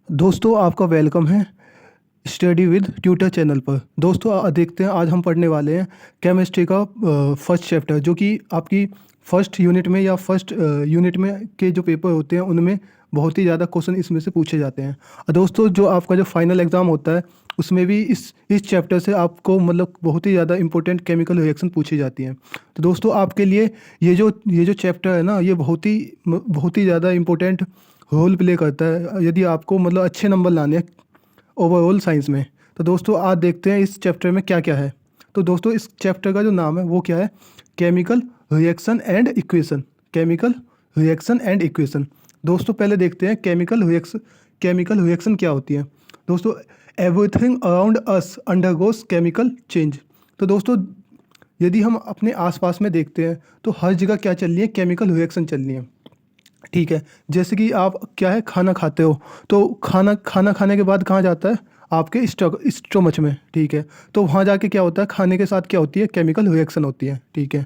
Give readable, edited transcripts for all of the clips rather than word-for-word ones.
दोस्तों आपका वेलकम है स्टडी विद ट्यूटर चैनल पर। दोस्तों देखते हैं आज हम पढ़ने वाले हैं केमिस्ट्री का फर्स्ट चैप्टर, जो कि आपकी फर्स्ट यूनिट में या फर्स्ट यूनिट में के जो पेपर होते हैं उनमें बहुत ही ज़्यादा क्वेश्चन इसमें से पूछे जाते हैं। और दोस्तों जो आपका जो फाइनल एग्ज़ाम होता है उसमें भी इस चैप्टर से आपको मतलब बहुत ही ज़्यादा इंपॉर्टेंट केमिकल रिएक्शन पूछी जाती हैं। तो दोस्तों आपके लिए ये जो चैप्टर है ना, ये बहुत ही ज़्यादा इंपॉर्टेंट रोल प्ले करता है यदि आपको मतलब अच्छे नंबर लाने हैं ओवरऑल साइंस में। तो दोस्तों आज देखते हैं इस चैप्टर में क्या क्या है। तो दोस्तों इस चैप्टर का जो नाम है वो क्या है, chemical reaction and equation. Chemical reaction and equation. दोस्तों पहले देखते हैं केमिकल रिएक्शन क्या होती है। दोस्तों everything around us undergoes chemical change. तो दोस्तों यदि हम अपने आसपास में देखते हैं तो हर जगह क्या चल रही है, केमिकल रिएक्शन चल रही है। ठीक है, जैसे कि आप क्या है खाना खाते हो तो खाना खाना खाने के बाद कहाँ जाता है, आपके स्टोमच में। ठीक है, तो वहाँ जाके क्या होता है, खाने के साथ क्या होती है, केमिकल रिएक्शन होती है। ठीक है,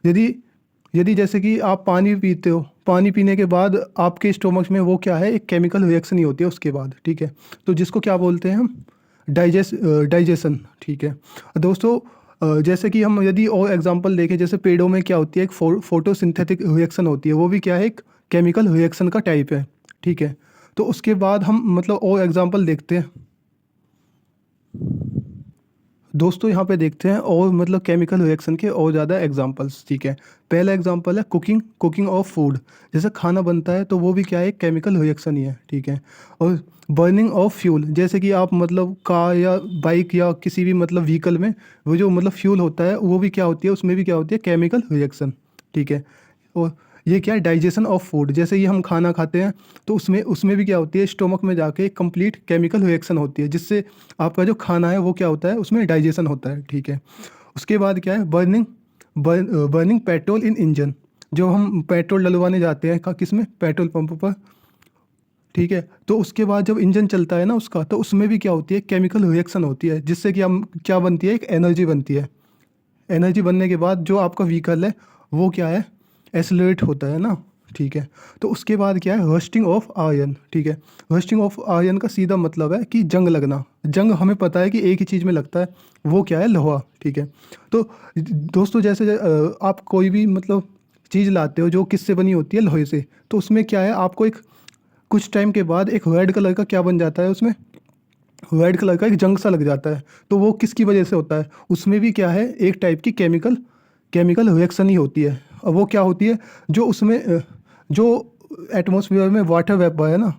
यदि यदि जैसे कि आप पानी पीते हो, पानी पीने के बाद आपके स्टोमच में वो क्या है, एक केमिकल रिएक्शन ही होती है उसके बाद। ठीक है, तो जिसको क्या बोलते हैं हम, डाइजेशन। ठीक है दोस्तों, जैसे कि हम यदि और एग्जांपल देखें, जैसे पेड़ों में क्या होती है, एक फोटोसिंथेटिक रिएक्शन होती है, वो भी क्या है, एक केमिकल रिएक्शन का टाइप है। ठीक है, तो उसके बाद हम मतलब और एग्जांपल देखते हैं। दोस्तों यहाँ पे देखते हैं और मतलब केमिकल रिएक्शन के और ज़्यादा एग्जांपल्स। ठीक है, पहला एग्जांपल है कुकिंग ऑफ फूड। जैसे खाना बनता है तो वो भी क्या है, एक केमिकल रिएक्शन ही है। ठीक है, और बर्निंग ऑफ फ्यूल, जैसे कि आप मतलब कार या बाइक या किसी भी मतलब व्हीकल में वो जो मतलब फ्यूल होता है वो भी क्या होती है, उसमें भी क्या होती है, केमिकल रिएक्शन। ठीक है, और ये क्या है, डाइजेशन ऑफ फूड। जैसे ये हम खाना खाते हैं तो उसमें भी क्या होती है, स्टोमक में जाके एक कंप्लीट केमिकल रिएक्शन होती है, जिससे आपका जो खाना है वो क्या होता है, उसमें डाइजेशन होता है। ठीक है, उसके बाद क्या है, बर्निंग पेट्रोल इन इंजन। जो हम पेट्रोल डलवाने जाते हैं किस में, पेट्रोल पंप पर। ठीक है, तो उसके बाद जब इंजन चलता है ना उसका, तो उसमें भी क्या होती है, केमिकल रिएक्शन होती है, जिससे कि हम क्या बनती है, एक एनर्जी बनती है। एनर्जी बनने के बाद जो आपका व्हीकल है वो क्या है, एक्सेलरेट होता है ना। ठीक है, तो उसके बाद क्या है, रस्टिंग ऑफ आयरन। ठीक है, रस्टिंग ऑफ आयरन का सीधा मतलब है कि जंग लगना। जंग हमें पता है कि एक ही चीज़ में लगता है, वो क्या है, लोहा। ठीक है, तो दोस्तों जैसे आप कोई भी मतलब चीज़ लाते हो जो किससे बनी होती है, लोहे से, तो उसमें क्या है, आपको एक कुछ टाइम के बाद एक रेड कलर का क्या बन जाता है, उसमें रेड कलर का एक जंग सा लग जाता है। तो वो किसकी वजह से होता है, उसमें भी क्या है, एक टाइप की केमिकल रिएक्शन ही होती है। और वो क्या होती है, जो उसमें जो एटमॉस्फेयर में वाटर वेपर है ना,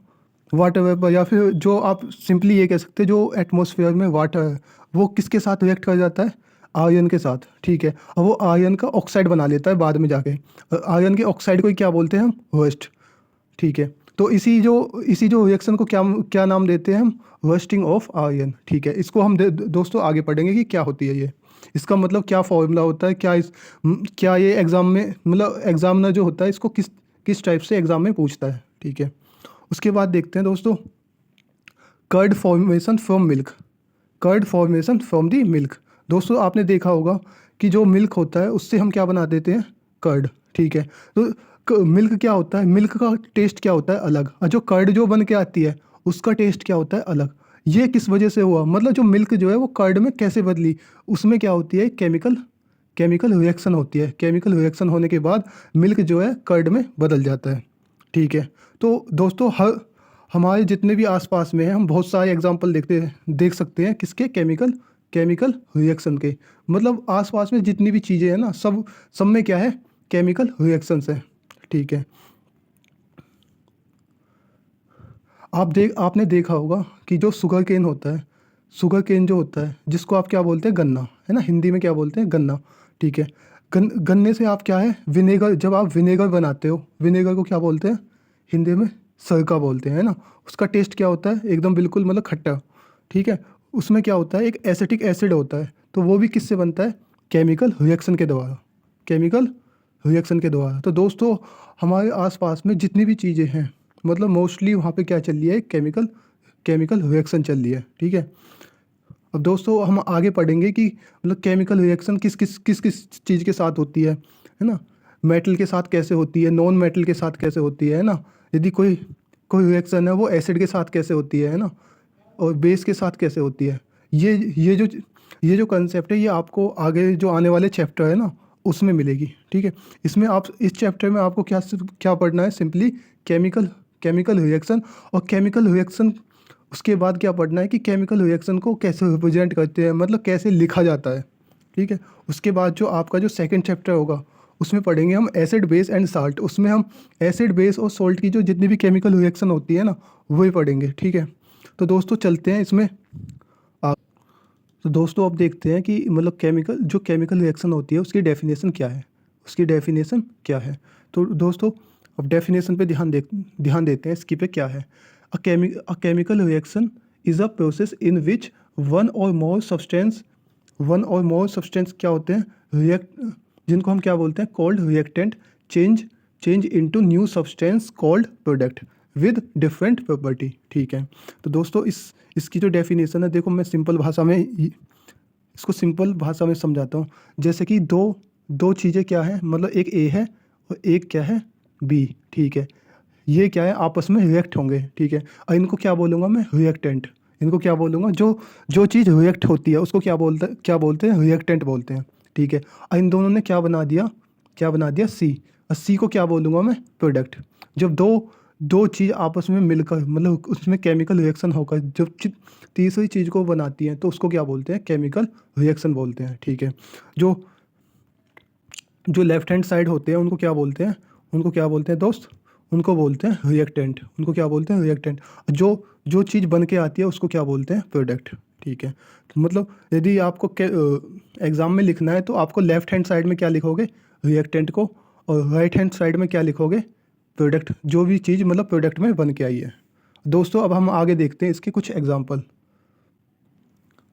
वाटर वेपर, या फिर जो आप सिंपली ये कह सकते हैं जो एटमॉस्फेयर में वाटर है, वो किसके साथ रिएक्ट कर जाता है, आयरन के साथ। ठीक है, और वो आयरन का ऑक्साइड बना लेता है बाद में जाके। आयरन के ऑक्साइड को ही क्या बोलते हैं हम, रस्ट। ठीक है, तो इसी जो रिएक्शन को क्या क्या नाम देते हैं हम, रस्टिंग ऑफ आयरन। ठीक है, इसको हम दोस्तों आगे पढ़ेंगे कि क्या होती है ये, इसका मतलब क्या फॉर्मूला होता है, क्या ये एग्ज़ाम में मतलब एग्जामिनर जो होता है इसको किस किस टाइप से एग्ज़ाम में पूछता है। ठीक है, उसके बाद देखते हैं दोस्तों, curd formation from milk. Curd formation from the milk. दोस्तों आपने देखा होगा कि जो मिल्क होता है उससे हम क्या बना देते हैं, कर्ड। ठीक है, तो मिल्क क्या होता है, मिल्क का टेस्ट क्या होता है, अलग, और जो कर्ड जो बन के आती है उसका टेस्ट क्या होता है, अलग। ये किस वजह से हुआ, मतलब जो मिल्क जो है वो कर्ड में कैसे बदली, उसमें क्या होती है, केमिकल रिएक्शन होती है। केमिकल रिएक्शन होने के बाद मिल्क जो है कर्ड में बदल जाता है। ठीक है, तो दोस्तों हमारे जितने भी आसपास में हैं, हम बहुत सारे एग्जांपल देख सकते हैं किसके, केमिकल रिएक्शन के। मतलब आसपास में जितनी भी चीज़ें हैं ना, सब में क्या है, केमिकल रिएक्शंस है। ठीक है, आपने देखा होगा कि जो शुगर केन होता है, शुगर केन जो होता है जिसको आप क्या बोलते हैं, गन्ना, है ना, हिंदी में क्या बोलते हैं, गन्ना। ठीक है, गन्ने से आप क्या है, विनेगर, जब आप विनेगर बनाते हो, विनेगर को क्या बोलते हैं, हिंदी में सरका बोलते हैं, है ना। उसका टेस्ट क्या होता है, एकदम बिल्कुल मतलब खट्टा। ठीक है, उसमें क्या होता है, एक एसिटिक एसिड होता है, तो वो भी किससे बनता है, केमिकल रिएक्शन के द्वारा। केमिकल रिएक्शन के द्वारा। तो दोस्तों हमारे आसपास में जितनी भी चीज़ें हैं, मतलब मोस्टली वहाँ पे क्या चल रही है, केमिकल रिएक्शन चल रही है। ठीक है, अब दोस्तों हम आगे पढ़ेंगे कि मतलब केमिकल रिएक्शन किस किस चीज़ के साथ होती है ना। मेटल के साथ कैसे होती है, नॉन मेटल के साथ कैसे होती है ना। यदि कोई कोई रिएक्शन है वो एसिड के साथ कैसे होती है ना, और बेस के साथ कैसे होती है। ये जो कंसेप्ट है ये आपको आगे जो आने वाले चैप्टर है ना उसमें मिलेगी, ठीक है। इसमें आप इस चैप्टर में आपको क्या पढ़ना है, सिंपली केमिकल रिएक्शन, और केमिकल रिएक्शन उसके बाद क्या पढ़ना है कि केमिकल रिएक्शन को कैसे रिप्रेजेंट करते हैं, मतलब कैसे लिखा जाता है, ठीक है। उसके बाद जो आपका जो सेकंड चैप्टर होगा उसमें पढ़ेंगे हम एसिड बेस एंड साल्ट। उसमें हम एसिड बेस और सॉल्ट की जो जितनी भी केमिकल रिएक्शन होती है ना वही पढ़ेंगे, ठीक है। तो दोस्तों चलते हैं इसमें। आ, तो दोस्तों अब देखते हैं कि मतलब केमिकल रिएक्शन होती है उसकी डेफिनेशन क्या है, तो दोस्तों अब डेफिनेशन पे ध्यान देते हैं इसकी पे क्या है। अ chemical reaction is a process in which one और मोर सब्सटेंस क्या होते हैं, जिनको हम क्या बोलते हैं, called reactant, change into new substance called product with different property, ठीक है। तो दोस्तों इसकी जो डेफिनेशन है, देखो मैं इसको सिंपल भाषा में समझाता हूँ। जैसे कि दो चीज़ें क्या है, मतलब एक ए है और एक क्या है बी, ठीक है। ये क्या है आपस में रिएक्ट होंगे, ठीक है। और इनको क्या बोलूँगा मैं, रिएक्टेंट। इनको क्या बोलूँगा, जो चीज़ रिएक्ट होती है उसको क्या बोलते हैं, रिएक्टेंट बोलते हैं, ठीक है। और इन दोनों ने क्या बना दिया सी, और सी को क्या बोलूँगा मैं, प्रोडक्ट। जब दो चीज़ आपस में मिलकर मतलब उसमें केमिकल रिएक्शन होकर जब तीसरी चीज़ को बनाती हैं तो उसको क्या बोलते हैं, केमिकल रिएक्शन बोलते हैं, ठीक है। जो लेफ्ट हैंड साइड होते हैं उनको क्या बोलते हैं दोस्त, उनको बोलते हैं रिएक्टेंट। जो चीज़ बन के आती है उसको क्या बोलते हैं, प्रोडक्ट, ठीक है। तो मतलब यदि आपको एग्ज़ाम में लिखना है तो आपको लेफ्ट हैंड साइड में क्या लिखोगे, रिएक्टेंट को, और राइट हैंड साइड में क्या लिखोगे, प्रोडक्ट, जो भी चीज़ मतलब प्रोडक्ट में बन के आई है। दोस्तों अब हम आगे देखते हैं इसके कुछ एग्जाम्पल।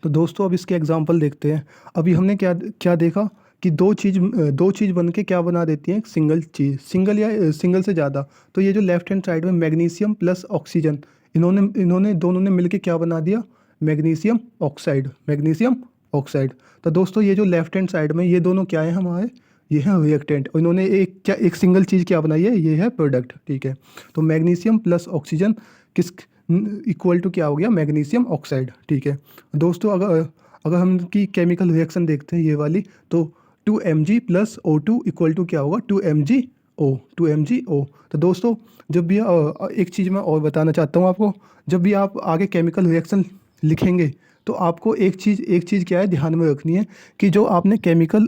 तो दोस्तों अब इसके एग्जाम्पल देखते हैं। अभी हमने क्या देखा कि दो चीज़ बन के क्या बना देती हैं, एक सिंगल से ज़्यादा। तो ये जो लेफ्ट हैंड साइड में मैग्नीशियम प्लस ऑक्सीजन, इन्होंने दोनों ने मिलके क्या बना दिया, मैग्नीशियम ऑक्साइड। तो दोस्तों ये जो लेफ्ट हैंड साइड में ये दोनों क्या है हमारे, ये है रिएक्टेंट, और इन्होंने एक सिंगल चीज़ क्या बनाई है, ये है प्रोडक्ट, ठीक है। तो मैग्नीशियम प्लस ऑक्सीजन किस इक्वल टू क्या हो गया, मैग्नीशियम ऑक्साइड, ठीक है। दोस्तों अगर हम की केमिकल रिएक्शन देखते हैं ये वाली, तो 2Mg plus O2 equal to क्या होगा, 2MgO। तो दोस्तों जब भी एक चीज़ मैं और बताना चाहता हूँ आपको, जब भी आप आगे केमिकल रिएक्शन लिखेंगे तो आपको एक चीज़ क्या है ध्यान में रखनी है कि जो आपने केमिकल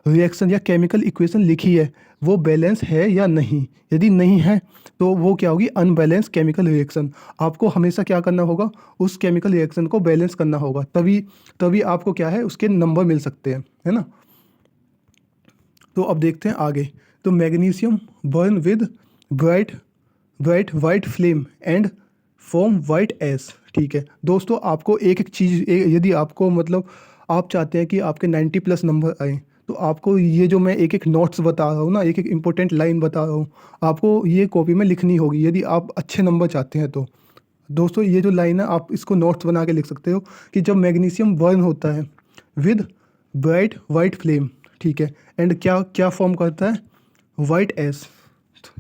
रिएक्शन या केमिकल इक्वेशन लिखी है वो बैलेंस है या नहीं। यदि नहीं है तो वो क्या होगी, अनबैलेंस केमिकल रिएक्शन। आपको हमेशा क्या करना होगा, उस केमिकल रिएक्शन को बैलेंस करना होगा, तभी आपको क्या है उसके नंबर मिल सकते हैं, है ना। तो अब देखते हैं आगे। तो magnesium burn with bright white flame and form white S, ठीक है। दोस्तों आपको एक चीज़ यदि आपको मतलब आप चाहते हैं कि आपके 90+ नंबर आए, तो आपको ये जो मैं एक नोट्स बता रहा हूँ ना, एक इंपॉर्टेंट लाइन बता रहा हूँ, आपको ये कॉपी में लिखनी होगी यदि आप अच्छे नंबर चाहते हैं तो। दोस्तों ये जो लाइन है आप इसको नोट्स बना के लिख सकते हो कि जब मैग्नीशियम बर्न होता है विद ब्राइट वाइट फ्लेम, ठीक है, एंड क्या फॉर्म करता है, वाइट एस,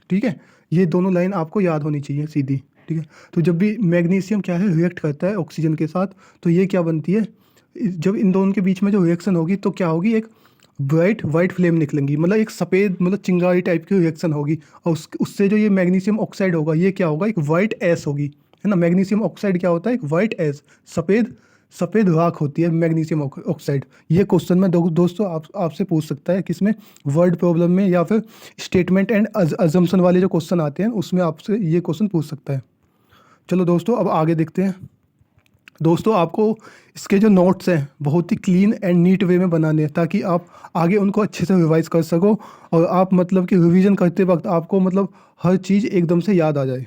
ठीक है। ये दोनों लाइन आपको याद होनी चाहिए सीधी, ठीक है। तो जब भी मैग्नीशियम क्या है रिएक्ट करता है ऑक्सीजन के साथ, तो ये क्या बनती है, जब इन दोनों के बीच में जो रिएक्शन होगी तो क्या होगी, एक ब्राइट वाइट फ्लेम निकलेंगी, मतलब एक सफ़ेद मतलब चिंगारी टाइप की रिएक्शन होगी, और उससे जो ये मैग्नीशियम ऑक्साइड होगा ये क्या होगा, एक वाइट एस होगी, है ना। मैग्नीशियम ऑक्साइड क्या होता है, एक वाइट एस, सफ़ेद राख होती है मैग्नीशियम ऑक्साइड। ये क्वेश्चन में दोस्तों आपसे पूछ सकता है किसमें, वर्ड प्रॉब्लम में, या फिर स्टेटमेंट एंड अजम्पशन वाले जो क्वेश्चन आते हैं उसमें आपसे ये क्वेश्चन पूछ सकता है। चलो दोस्तों अब आगे देखते हैं। दोस्तों आपको इसके जो नोट्स हैं बहुत ही क्लीन एंड नीट वे में बनाने हैं ताकि आप आगे उनको अच्छे से रिवाइज कर सको, और आप मतलब कि रिवीजन करते वक्त आपको मतलब हर चीज़ एकदम से याद आ जाए।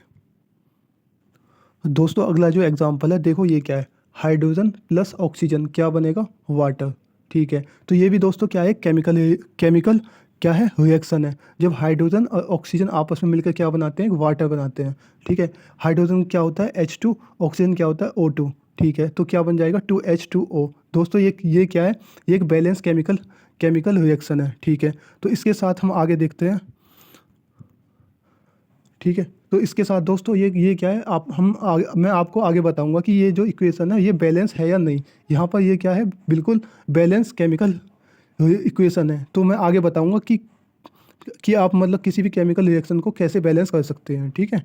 दोस्तों अगला जो एग्जांपल है देखो ये क्या है, हाइड्रोजन प्लस ऑक्सीजन क्या बनेगा, वाटर, ठीक है। तो ये भी दोस्तों क्या है, केमिकल क्या है, रिएक्शन है। जब हाइड्रोजन और ऑक्सीजन आपस में मिलकर क्या बनाते हैं, वाटर बनाते हैं, ठीक है। हाइड्रोजन क्या होता है H2, ऑक्सीजन क्या होता है O2, ठीक है। तो क्या बन जाएगा 2H2O। दोस्तों ये क्या है, ये एक बैलेंस केमिकल रिएक्शन है, ठीक है। तो इसके साथ हम आगे देखते हैं, ठीक है। तो इसके साथ दोस्तों ये क्या है, मैं आपको आगे बताऊंगा कि ये जो इक्वेशन है ये बैलेंस है या नहीं। यहाँ पर ये क्या है, बिल्कुल बैलेंस केमिकल इक्वेशन है। तो मैं आगे बताऊंगा कि आप मतलब किसी भी केमिकल रिएक्शन को कैसे बैलेंस कर सकते हैं, ठीक है।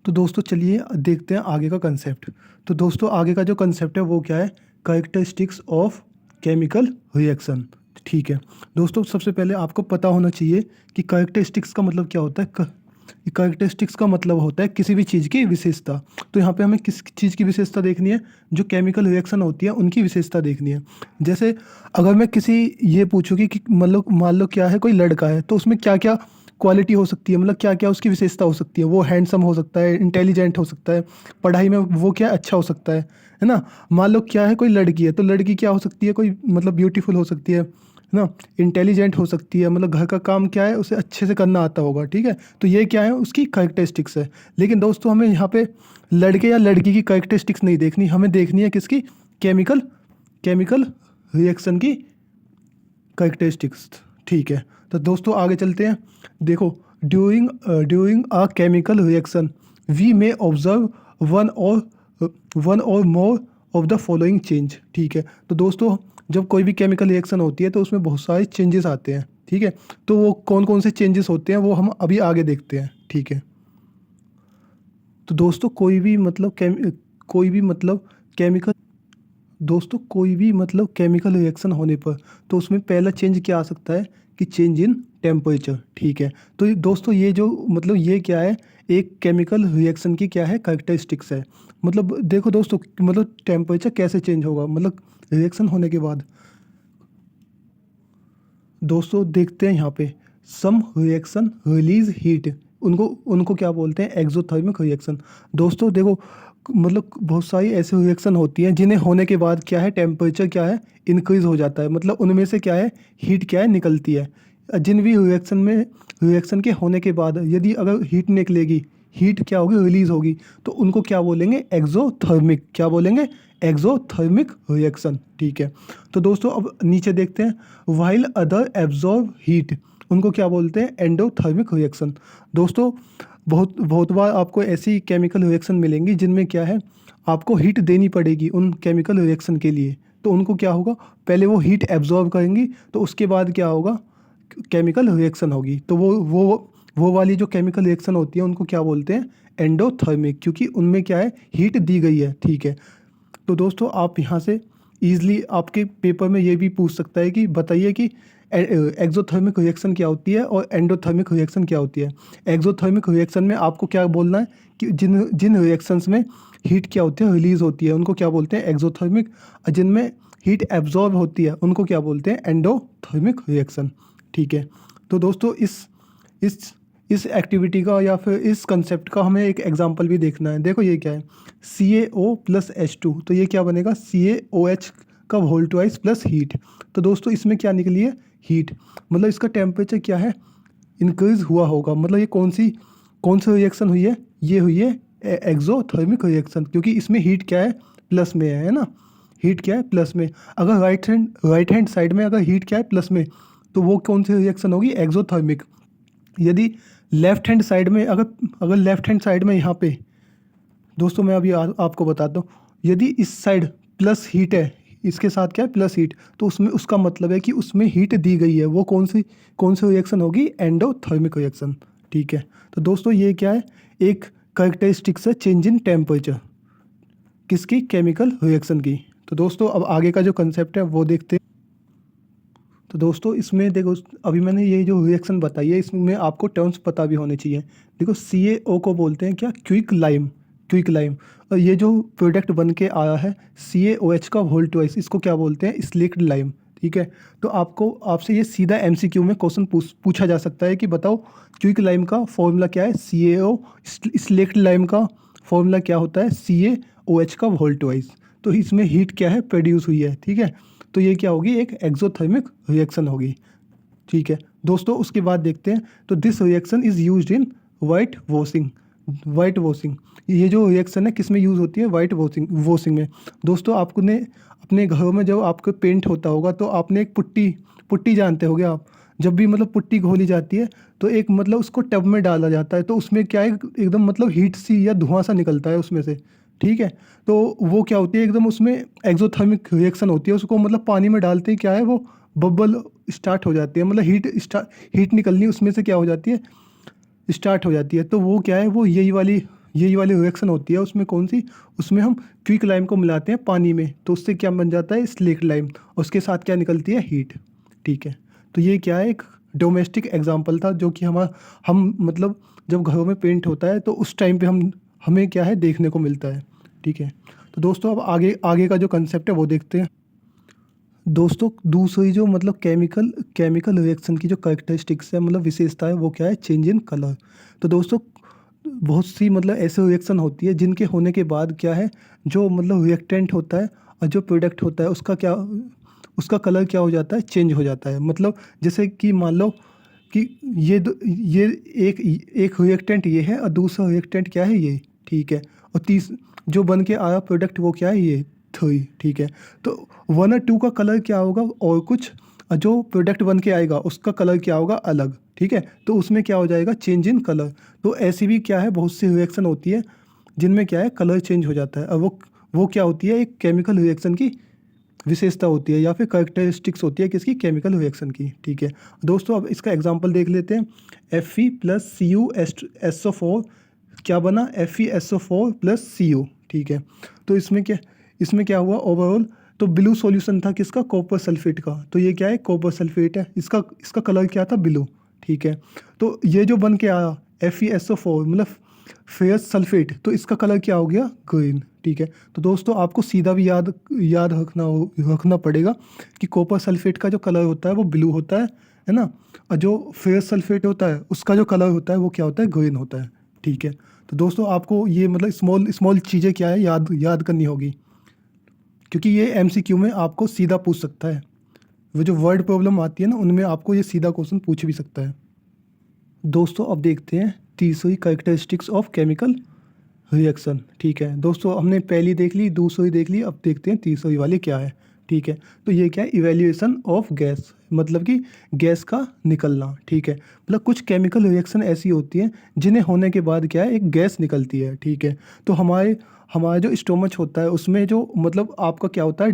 तो दोस्तों चलिए देखते हैं आगे का कंसेप्ट। तो दोस्तों आगे का जो कंसेप्ट है वो क्या है, कैरेक्टरिस्टिक्स ऑफ केमिकल रिएक्शन, ठीक है। दोस्तों सबसे पहले आपको पता होना चाहिए कि कैरेक्टरिस्टिक्स का मतलब क्या होता है। कैरेक्टरिस्टिक्स का मतलब होता है किसी भी चीज़ की विशेषता। तो यहाँ पे हमें किस चीज़ की विशेषता देखनी है, जो केमिकल रिएक्शन होती है उनकी विशेषता देखनी है। जैसे अगर मैं किसी ये पूछूँ कि मतलब मान लो क्या है, कोई लड़का है तो उसमें क्या क्या क्वालिटी हो सकती है, मतलब क्या क्या उसकी विशेषता हो सकती है। वो हैंडसम हो सकता है, इंटेलिजेंट हो सकता है, पढ़ाई में वो क्या अच्छा हो सकता है ना। मान लो क्या है, कोई लड़की है तो लड़की क्या हो सकती है, कोई मतलब ब्यूटीफुल हो सकती है ना, इंटेलिजेंट हो सकती है, मतलब घर का काम क्या है उसे अच्छे से करना आता होगा, ठीक है। तो ये क्या है, उसकी कैरेक्टरिस्टिक्स है। लेकिन दोस्तों हमें यहाँ पे लड़के या लड़की की कैरेक्टरिस्टिक्स नहीं देखनी, हमें देखनी है किसकी, केमिकल रिएक्शन की कैरेक्टरिस्टिक्स, ठीक है। तो दोस्तों आगे चलते हैं। देखो, during a chemical reaction we may observe one और more of the following change, ठीक है। तो दोस्तों जब कोई भी केमिकल रिएक्शन होती है तो उसमें बहुत सारे चेंजेस आते हैं, ठीक है। तो वो कौन कौन से चेंजेस होते हैं वो हम अभी आगे देखते हैं, ठीक है। तो दोस्तों कोई भी मतलब केमिकल दोस्तों कोई भी मतलब केमिकल रिएक्शन होने पर तो उसमें पहला चेंज क्या आ सकता है कि चेंज इन टेम्परेचर, ठीक है। तो दोस्तों ये जो मतलब ये क्या है, एक केमिकल रिएक्शन की क्या है, कैरेक्टरिस्टिक्स है। मतलब देखो दोस्तों, मतलब टेम्परेचर कैसे चेंज होगा, मतलब रिएक्शन होने के बाद। दोस्तों देखते हैं यहाँ पे, सम रिएक्शन रिलीज हीट, उनको उनको क्या बोलते हैं, एक्सोथर्मिक रिएक्शन। दोस्तों देखो, मतलब बहुत सारी ऐसी रिएक्शन होती हैं जिन्हें होने के बाद क्या है, टेम्परेचर क्या है, इंक्रीज हो जाता है। मतलब उनमें से क्या है, हीट क्या है, निकलती है। जिन भी रिएक्शन के होने के बाद यदि अगर हीट निकलेगी, हीट क्या होगी, रिलीज होगी, तो उनको क्या बोलेंगे, एक्सोथर्मिक, क्या बोलेंगे, एक्सोथर्मिक रिएक्शन, ठीक है। तो दोस्तों अब नीचे देखते हैं, वाइल अदर एब्जॉर्ब हीट, उनको क्या बोलते हैं, एंडोथर्मिक रिएक्शन। दोस्तों बहुत बहुत बार आपको ऐसी केमिकल रिएक्शन मिलेंगी जिनमें क्या है, आपको हीट देनी पड़ेगी उन केमिकल रिएक्शन के लिए। तो उनको क्या होगा, पहले वो हीट एब्जॉर्ब करेंगी, तो उसके बाद क्या होगा, केमिकल रिएक्शन होगी। तो वो वाली जो केमिकल रिएक्शन होती है उनको क्या बोलते हैं, एंडोथर्मिक, क्योंकि उनमें क्या है, हीट दी गई है, ठीक है। तो दोस्तों आप यहाँ से ईजिली आपके पेपर में ये भी पूछ सकता है कि बताइए कि एक्सोथर्मिक रिएक्शन क्या होती है और एंडोथर्मिक रिएक्शन क्या होती है। एक्सोथर्मिक रिएक्शन में आपको क्या बोलना है कि जिन जिन रिएक्शंस में हीट क्या होती है, रिलीज होती है, उनको क्या बोलते हैं, एक्सोथर्मिक। और जिनमें हीट एब्जॉर्ब होती है उनको क्या बोलते हैं, एंडोथर्मिक रिएक्शन, ठीक है। तो दोस्तों इस इस एक्टिविटी का या फिर इस कंसेप्ट का हमें एक एग्जांपल भी देखना है। देखो ये क्या है, CaO+H2, तो ये क्या बनेगा, CaOH का होल ट्वाइस प्लस हीट। तो दोस्तों इसमें क्या निकली है, हीट, मतलब इसका टेम्परेचर क्या है, इंक्रीज हुआ होगा। मतलब ये कौन सी रिएक्शन हुई है, ये हुई है एक्सोथर्मिक रिएक्शन, क्योंकि इसमें हीट क्या है, प्लस में है ना, हीट क्या है, प्लस में। अगर राइट हैंड साइड में अगर हीट क्या है, प्लस में, तो वो कौन सी रिएक्शन होगी, एक्सोथर्मिक। यदि लेफ्ट हैंड साइड में अगर लेफ्ट हैंड साइड में यहाँ पे दोस्तों मैं अभी आपको बताता हूँ, यदि इस साइड प्लस हीट है, इसके साथ क्या है, प्लस हीट, तो उसमें उसका मतलब है कि उसमें हीट दी गई है। वो कौन सी रिएक्शन होगी, एंडोथर्मिक रिएक्शन, ठीक है। तो दोस्तों ये क्या है, एक कैरेक्टरिस्टिक्स है चेंज इन टेम्परेचर, किसकी, केमिकल रिएक्शन की। तो दोस्तों अब आगे का जो कंसेप्ट है वो देखते हैं। तो दोस्तों इसमें देखो, अभी मैंने ये जो रिएक्शन बताई है इसमें आपको टर्म्स पता भी होने चाहिए। देखो CaO को बोलते हैं क्या, क्विक लाइम। और ये जो प्रोडक्ट बन के आया है CaOH का होल ट्वाइस, इसको क्या बोलते हैं, स्लेक्ड लाइम, ठीक है। तो आपसे ये सीधा MCQ में क्वेश्चन पूछा जा सकता है कि बताओ क्विक लाइम का फॉर्मूला क्या है, CaO, स्लेक्ड लाइम का फॉर्मूला क्या होता है, CaOH का होल ट्वाइस। तो इसमें हीट क्या है, प्रोड्यूस हुई है, ठीक है। तो ये क्या होगी, एक एक्सोथर्मिक रिएक्शन होगी, ठीक है। दोस्तों उसके बाद देखते हैं, तो this reaction is used in white washing. White washing, ये जो रिएक्शन है किस में यूज़ होती है, वाइट वॉशिंग में। दोस्तों आपने अपने घरों में जब आपका पेंट होता होगा तो आपने एक पुट्टी पुट्टी जानते होगे आप, जब भी मतलब पुट्टी घोली जाती है तो एक मतलब उसको टब में डाला जाता है, तो उसमें क्या है एकदम मतलब हीट सी या धुआं सा निकलता है उसमें से, ठीक है। तो वो क्या होती है एकदम उसमें एक्सोथर्मिक रिएक्शन होती है, उसको मतलब पानी में डालते ही क्या है वो बबल स्टार्ट हो जाती है, मतलब हीट निकलनी उसमें से क्या हो जाती है, स्टार्ट हो जाती है। तो वो क्या है, वो यही वाली रिएक्शन होती है उसमें। कौन सी, उसमें हम क्विक लाइम को मिलाते हैं पानी में, तो उससे क्या बन जाता है, स्लेक्ट लाइम, और उसके साथ क्या निकलती है, हीट, ठीक है। तो ये क्या है, एक डोमेस्टिक एग्जांपल था जो कि हम मतलब जब घरों में पेंट होता है तो उस टाइम पे हमें क्या है देखने को मिलता है, ठीक है। तो दोस्तों अब आगे आगे का जो कंसेप्ट है वो देखते हैं। दोस्तों दूसरी जो मतलब केमिकल रिएक्शन की जो कैरेक्टरिस्टिक्स है, मतलब विशेषता है, वो क्या है, चेंज इन कलर। तो दोस्तों बहुत सी मतलब ऐसे रिएक्शन होती है जिनके होने के बाद क्या है, जो मतलब रिएक्टेंट होता है और जो प्रोडक्ट होता है उसका कलर क्या हो जाता है, चेंज हो जाता है। मतलब जैसे कि मान लो कि ये एक एक रिएक्टेंट ये है और दूसरा रिएक्टेंट क्या है, ये, ठीक है। और जो बन के आया प्रोडक्ट वो क्या है, ये थ्री, ठीक है। तो 1 और 2 का कलर क्या होगा और कुछ, और जो प्रोडक्ट बन के आएगा उसका कलर क्या होगा, अलग, ठीक है। तो उसमें क्या हो जाएगा, चेंज इन कलर। तो ऐसी भी क्या है बहुत सी रिएक्शन होती है जिनमें क्या है कलर चेंज हो जाता है, और वो क्या होती है, एक केमिकल रिएक्शन की विशेषता होती है या फिर कैरेक्टरिस्टिक्स होती है किसकी, केमिकल रिएक्शन की, ठीक है। दोस्तों अब इसका एग्जांपल देख लेते हैं। Fe+Cu SO4 क्या बना, FeSO4+Cu, ठीक है। तो इसमें क्या हुआ ओवरऑल, तो ब्लू सॉल्यूशन था किसका, कॉपर सल्फेट का। तो ये क्या है, कॉपर सल्फेट है, इसका कलर क्या था, ब्लू, ठीक है। तो ये जो बन के आया FeSO4 मतलब फेयस सल्फेट, तो इसका कलर क्या हो गया, ग्रीन, ठीक है। तो दोस्तों आपको सीधा भी याद रखना पड़ेगा कि कॉपर सल्फेट का जो कलर होता है वो ब्लू होता है ना। और जो फेयस सल्फेट होता है उसका जो कलर होता है वो क्या होता है, ग्रीन होता है, ठीक है। तो दोस्तों आपको ये मतलब स्मॉल स्मॉल चीज़ें क्या है याद करनी होगी, क्योंकि ये MCQ में आपको सीधा पूछ सकता है। वो जो वर्ड प्रॉब्लम आती है ना उनमें आपको ये सीधा क्वेश्चन पूछ भी सकता है। दोस्तों अब देखते हैं तीसरी कैरेक्टरिस्टिक्स ऑफ केमिकल रिएक्शन, ठीक है। दोस्तों हमने पहली देख ली, दूसरी देख ली, अब देखते हैं तीसरी वाली क्या है, ठीक है। तो ये क्या है, इवेल्युएशन ऑफ गैस, मतलब कि गैस का निकलना, ठीक है। मतलब कुछ केमिकल रिएक्शन ऐसी होती हैं जिन्हें होने के बाद क्या है, एक गैस निकलती है, ठीक है। तो हमारा जो स्टोमच होता है उसमें जो मतलब आपका क्या होता है,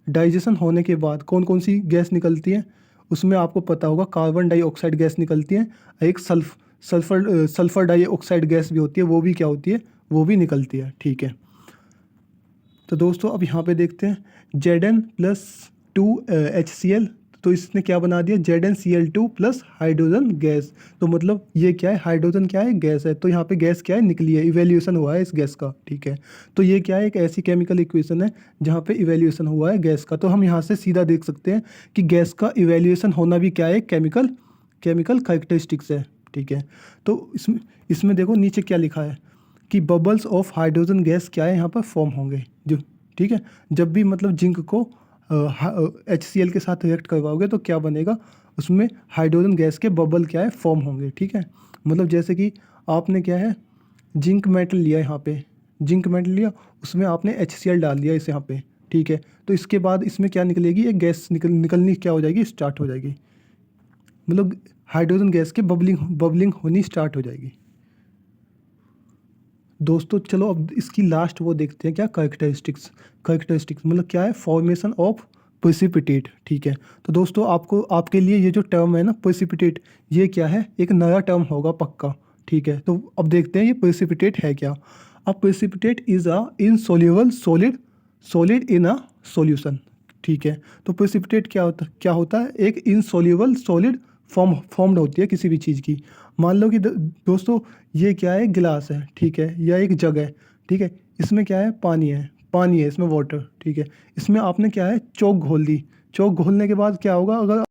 डाइजेशन होने के बाद कौन कौन सी गैस निकलती है, उसमें आपको पता होगा कार्बन डाइऑक्साइड गैस निकलती है, एक सल्फर डाइऑक्साइड गैस भी होती है, वो भी क्या होती है, वो भी निकलती है, ठीक है। तो दोस्तों अब यहाँ पे देखते हैं Zn+2 HCl, तो इसने क्या बना दिया, ZnCl2 प्लस हाइड्रोजन गैस। तो मतलब ये क्या है, हाइड्रोजन क्या है, गैस है। तो यहाँ पे गैस क्या है, निकली है, इवेल्यूएशन हुआ है इस गैस का, ठीक है। तो ये क्या है, एक ऐसी केमिकल इक्वेशन है जहाँ पे इवेल्यूएशन हुआ है गैस का। तो हम यहाँ से सीधा देख सकते हैं कि गैस का इवेल्यूएशन होना भी क्या है, केमिकल कैरेक्टरिस्टिक्स है, ठीक है। तो इसमें देखो नीचे क्या लिखा है कि बबल्स ऑफ हाइड्रोजन गैस क्या है यहाँ पर फॉर्म होंगे, जो, ठीक है। जब भी मतलब जिंक को HCl के साथ रिएक्ट करवाओगे तो क्या बनेगा, उसमें हाइड्रोजन गैस के बबल क्या है, फॉर्म होंगे, ठीक है। मतलब जैसे कि आपने क्या है, जिंक मेटल लिया यहाँ पे, जिंक मेटल लिया, उसमें आपने HCl डाल दिया इस यहाँ पे, ठीक है। तो इसके बाद इसमें क्या निकलेगी, एक गैस निकलनी क्या हो जाएगी, स्टार्ट हो जाएगी, मतलब हाइड्रोजन गैस के बबलिंग होनी स्टार्ट हो जाएगी। दोस्तों चलो अब इसकी लास्ट वो देखते हैं क्या, कैरेक्टरिस्टिक्स मतलब क्या है, फॉर्मेशन ऑफ प्रेसिपिटेट, ठीक है। तो दोस्तों आपके लिए ये जो टर्म है ना प्रेसिपिटेट, ये क्या है, एक नया टर्म होगा पक्का, ठीक है। तो अब देखते हैं ये प्रेसिपिटेट है क्या। अब precipitate is a insoluble solid in a solution, ठीक है। तो प्रेसिपिटेट क्या होता है, एक इनसोल्यूबल सॉलिड फॉर्म्ड होती है किसी भी चीज़ की। मान लो कि दोस्तों ये क्या है, गिलास है, ठीक है, या एक जग है, ठीक है। इसमें क्या है, पानी है इसमें वाटर, ठीक है। इसमें आपने क्या है, चौक घोल दी, चौक घोलने के बाद क्या होगा, अगर